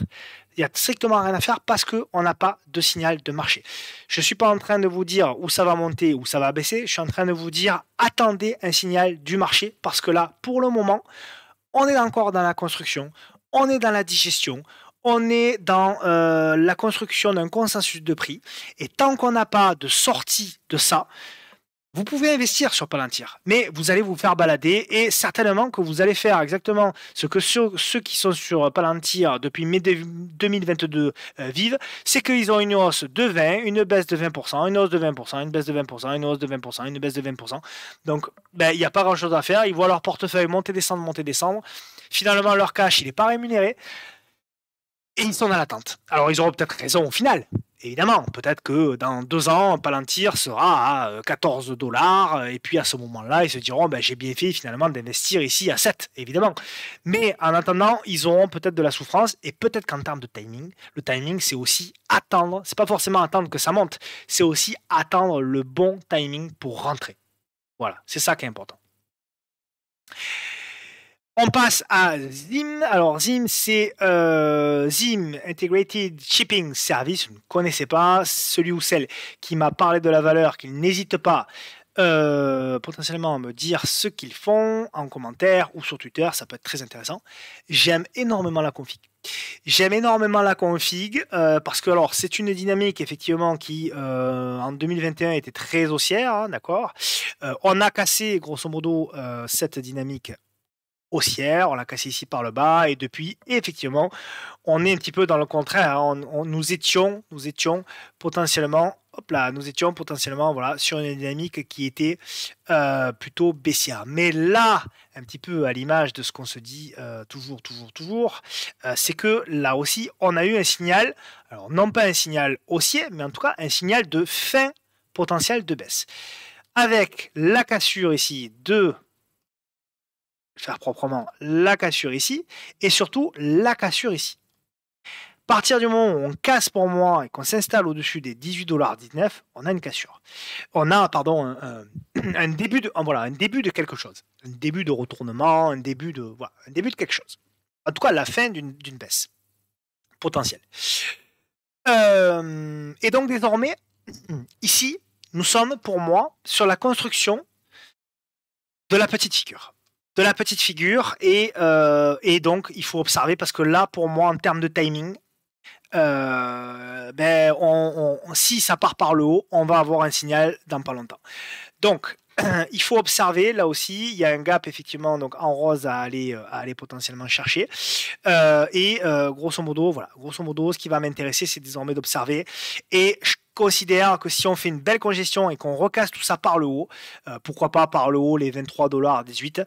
Il n'y a strictement rien à faire parce qu'on n'a pas de signal de marché. Je ne suis pas en train de vous dire où ça va monter, où ça va baisser. Je suis en train de vous dire attendez un signal du marché parce que là, pour le moment, on est encore dans la construction, on est dans la digestion, on est dans la construction d'un consensus de prix. Et tant qu'on n'a pas de sortie de ça, vous pouvez investir sur Palantir, mais vous allez vous faire balader et certainement que vous allez faire exactement ce que ceux qui sont sur Palantir depuis mai 2022 vivent, c'est qu'ils ont une hausse de 20, une baisse de 20%, une hausse de 20%, une baisse de 20%, une hausse de 20%, une baisse de 20%. Donc, il n'y a pas grand-chose à faire. Ils voient leur portefeuille monter, descendre, monter, descendre. Finalement, leur cash, il n'est pas rémunéré. Et ils sont dans l'attente. Alors, ils auront peut-être raison au final. Évidemment, peut-être que dans 2 ans, Palantir sera à 14 dollars, et puis à ce moment-là, ils se diront j'ai bien fait finalement d'investir ici à 7, évidemment. Mais en attendant, ils auront peut-être de la souffrance, et peut-être qu'en termes de timing, le timing, c'est aussi attendre, c'est pas forcément attendre que ça monte, c'est aussi attendre le bon timing pour rentrer. Voilà, c'est ça qui est important. On passe à Zim. Alors Zim, c'est Zim Integrated Shipping Service. Vous ne connaissez pas. Celui ou celle qui m'a parlé de la valeur, qu'il n'hésite pas potentiellement à me dire ce qu'ils font en commentaire ou sur Twitter. Ça peut être très intéressant. J'aime énormément la config. J'aime énormément la config parce que alors c'est une dynamique effectivement qui en 2021 était très haussière, hein, d'accord. On a cassé grosso modo cette dynamique haussière, on l'a cassé ici par le bas et depuis effectivement on est un petit peu dans le contraire, hein. Nous étions potentiellement nous étions potentiellement voilà sur une dynamique qui était plutôt baissière. Mais là, un petit peu à l'image de ce qu'on se dit toujours, c'est que là aussi on a eu un signal, alors non pas un signal haussier, mais en tout cas un signal de fin potentielle de baisse. Avec la cassure ici de faire proprement la cassure ici et surtout la cassure ici. À partir du moment où on casse pour moi et qu'on s'installe au-dessus des 18,19$, on a une cassure. On a, pardon, un début de quelque chose. Un début de retournement, un début de quelque chose. En tout cas, la fin d'une baisse potentielle. Et donc désormais, ici, nous sommes pour moi sur la construction de la petite figure et donc il faut observer parce que là pour moi en termes de timing si ça part par le haut on va avoir un signal dans pas longtemps, donc il faut observer là aussi il y a un gap effectivement donc en rose à aller potentiellement chercher grosso modo ce qui va m'intéresser c'est désormais d'observer et je considère que si on fait une belle congestion et qu'on recasse tout ça par le haut, pourquoi pas par le haut les 23,18$,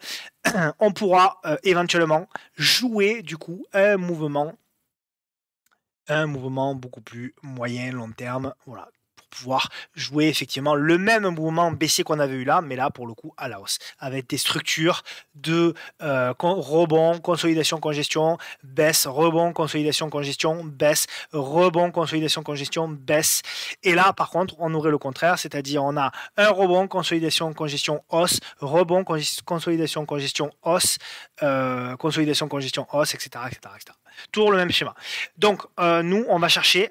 on pourra éventuellement jouer du coup un mouvement beaucoup plus moyen, long terme, voilà, pour pouvoir jouer effectivement le même mouvement baissier qu'on avait eu là, mais là pour le coup à la hausse, avec des structures de rebond, consolidation, congestion, baisse, rebond, consolidation, congestion, baisse, rebond, consolidation, congestion, baisse. Et là par contre on aurait le contraire, c'est-à-dire on a un rebond, consolidation, congestion, hausse, rebond, consolidation, congestion, hausse, consolidation, congestion, hausse, etc., etc., etc. Toujours le même schéma. Donc, nous, on va chercher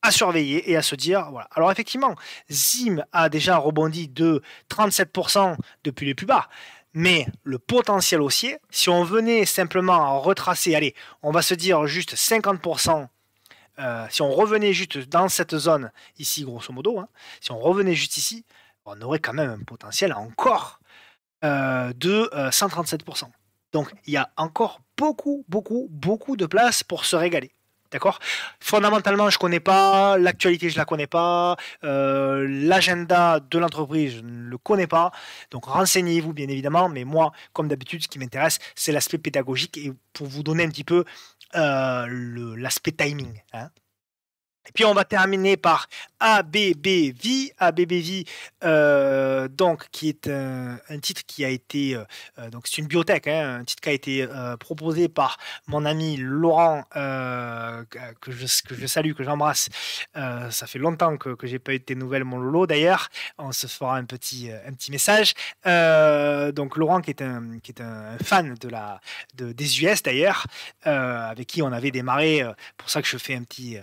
à surveiller et à se dire, voilà. Alors, effectivement, Zim a déjà rebondi de 37% depuis les plus bas. Mais le potentiel haussier, si on venait simplement à retracer, allez, on va se dire juste 50%, si on revenait juste dans cette zone ici, grosso modo, hein, si on revenait juste ici, on aurait quand même un potentiel encore de 137%. Donc, il y a encore beaucoup de place pour se régaler. D'accord. Fondamentalement, je ne connais pas, l'actualité, je ne la connais pas, l'agenda de l'entreprise, je ne le connais pas. Donc, renseignez-vous, bien évidemment. Mais moi, comme d'habitude, ce qui m'intéresse, c'est l'aspect pédagogique et pour vous donner un petit peu l'aspect timing. Hein. Et puis on va terminer par ABBV, donc qui est un titre qui a été, donc c'est une biotech, hein, un titre qui a été proposé par mon ami Laurent, que je salue, que j'embrasse. Ça fait longtemps que j'ai pas eu de tes nouvelles, mon Lolo. D'ailleurs, on se fera un petit message. Donc Laurent qui est un fan des US d'ailleurs, avec qui on avait démarré. Pour ça que je fais un petit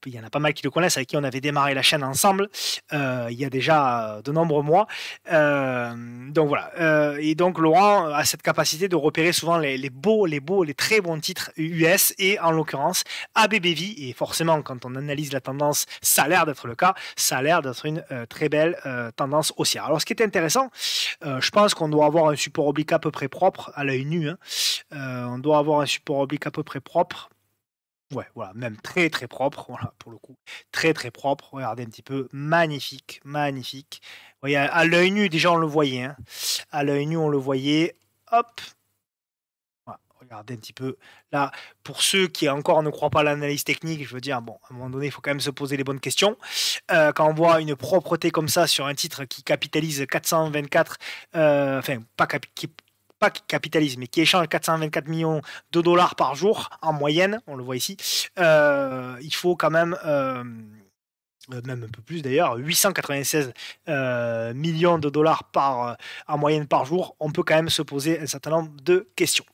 il y en a pas mal qui le connaissent, avec qui on avait démarré la chaîne ensemble il y a déjà de nombreux mois. Donc voilà. Et donc Laurent a cette capacité de repérer souvent les très bons titres US et en l'occurrence ABBV. Et forcément, quand on analyse la tendance, ça a l'air d'être le cas. Ça a l'air d'être une très belle tendance haussière. Alors ce qui est intéressant, je pense qu'on doit avoir un support oblique à peu près propre à l'œil nu. Hein. On doit avoir un support oblique à peu près propre. Ouais, voilà, même très très propre, voilà, pour le coup. Très très propre. Regardez un petit peu. Magnifique, magnifique. Vous voyez, à l'œil nu, déjà on le voyait. Hein. À l'œil nu, on le voyait. Hop. Voilà, regardez un petit peu. Là, pour ceux qui encore ne croient pas à l'analyse technique, je veux dire, bon, à un moment donné, il faut quand même se poser les bonnes questions. Quand on voit une propreté comme ça sur un titre qui capitalise 424, enfin, pas qui capitalise, mais qui échange 424 millions de dollars par jour en moyenne, on le voit ici, il faut quand même, même un peu plus d'ailleurs, 896 millions de dollars en moyenne par jour, on peut quand même se poser un certain nombre de questions.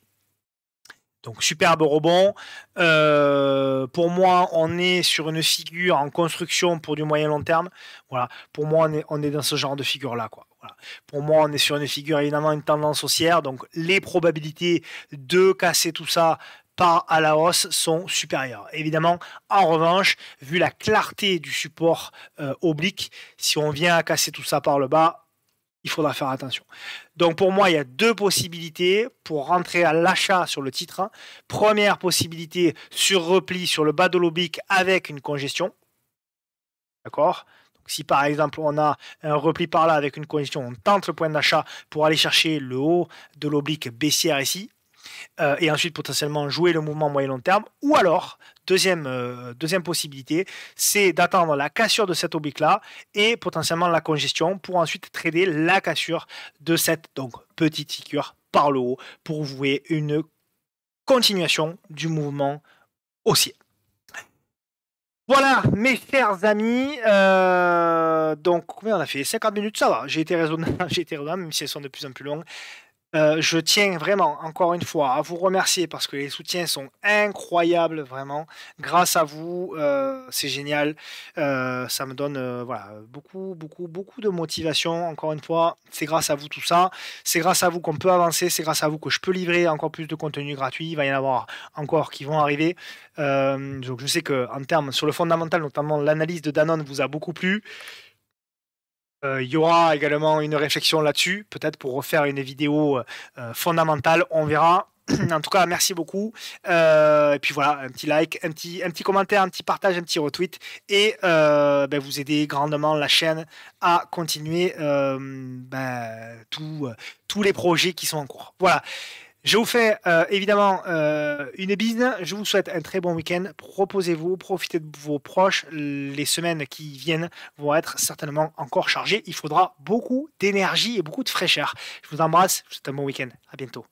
Donc superbe rebond. Pour moi, on est sur une figure en construction pour du moyen long terme. Voilà. Pour moi, on est dans ce genre de figure-là, quoi. Voilà. Pour moi, on est sur une figure, évidemment, une tendance haussière. Donc les probabilités de casser tout ça par à la hausse sont supérieures. Évidemment, en revanche, vu la clarté du support oblique, si on vient à casser tout ça par le bas, il faudra faire attention. Donc pour moi, il y a deux possibilités pour rentrer à l'achat sur le titre. Première possibilité, sur repli sur le bas de l'oblique avec une congestion. D'accord? Donc si par exemple on a un repli par là avec une congestion, on tente le point d'achat pour aller chercher le haut de l'oblique baissière ici. Et ensuite potentiellement jouer le mouvement moyen-long terme. Ou alors, deuxième possibilité, c'est d'attendre la cassure de cette oblique-là et potentiellement la congestion pour ensuite trader la cassure de cette donc, petite figure par le haut pour jouer une continuation du mouvement haussier. Voilà, mes chers amis. Donc, combien on a fait 50 minutes, ça va. J'ai été raisonnable, même si elles sont de plus en plus longues. Je tiens vraiment, encore une fois, à vous remercier parce que les soutiens sont incroyables, vraiment. Grâce à vous, c'est génial. Ça me donne voilà, beaucoup, beaucoup, beaucoup de motivation. Encore une fois, c'est grâce à vous tout ça. C'est grâce à vous qu'on peut avancer. C'est grâce à vous que je peux livrer encore plus de contenu gratuit. Il va y en avoir encore qui vont arriver. Donc je sais que en termes sur le fondamental, notamment l'analyse de Danone vous a beaucoup plu. Il y aura également une réflexion là-dessus, peut-être pour refaire une vidéo fondamentale, on verra. En tout cas, merci beaucoup. Et puis voilà, un petit like, un petit commentaire, un petit partage, un petit retweet. Et vous aidez grandement la chaîne à continuer tous les projets qui sont en cours. Voilà. Je vous fais évidemment une bise. Je vous souhaite un très bon week-end. Proposez-vous, profitez de vos proches. Les semaines qui viennent vont être certainement encore chargées. Il faudra beaucoup d'énergie et beaucoup de fraîcheur. Je vous embrasse. Je vous souhaite un bon week-end. À bientôt.